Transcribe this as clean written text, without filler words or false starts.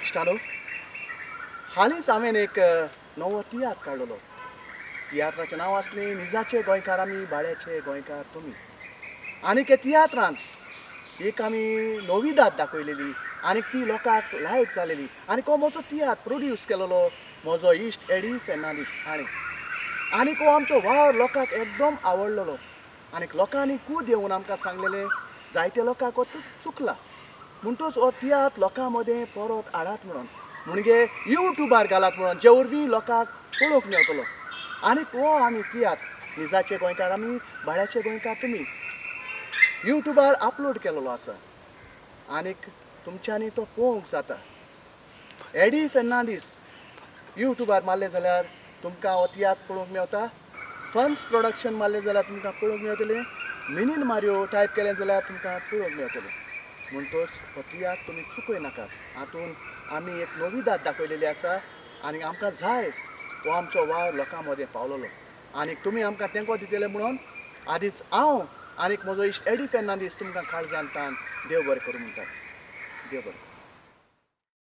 इश्टालो, हालींच हांवें एक नवो तियात्र काडलेलो. तियात्राचें नांव आसलें निजाचे गोंयकार आमी, भाड्याचे गोंयकार तुमी. आनी हे तियात्रांत एक आमी नवी दाद दाखयलेली आनी ती लोकांक लायक जालेली. आनी हो म्हजो तियात्र प्रोड्यूस केलेलो म्हजो इश्ट एडी फेर्नांदीस हाणें. आनी हो आमचो वावर लोकांक एकदम आवडलेलो. आनी लोकांनी कूद येवन आमकां सांगलेलें जायते लोकांक हो चुकला. म्हणटूच हो तियात्र लोकां मदें परत हाडात म्हणून. म्हणजे युट्यूबार घालात म्हणून, जे वरवीं लोकांक पळोवंक मेळटलो. आनी हो आमी तियात्र निजाचे गोंयकार आमी, भाड्याचे गोंयकार तुमी युट्यूबार अपलोड केलेलो आसा. आनीक तुमच्यांनी तो पळोवंक जाता. एडी फेर्नांदीस युट्यूबार मारले जाल्यार तुमकां हो तियात्र पळोवंक मेवता. फन्स प्रोडक्शन मारलें जाल्यार तुमकां पळोवंक मेवतलें. मिनीन मारियो टायप केलें जाल्यार तुमकां पळोवंक मेवतलें. म्हणटूच हो तियात्र तुमी चुकय नाकात. हातूंत आमी एक नवी दाद दाखयलेली आसा आनी आमकां जाय तो आमचो वावर लोकां मदें पावलेलो. आनीक तुमी आमकां तेंको दितले म्हणून आदींच हांव आनीक म्हजो इश्ट एडी फेर्नांदीस तुमकां काळजांतल्यान देव बरें करूं म्हणटात. देव बरें.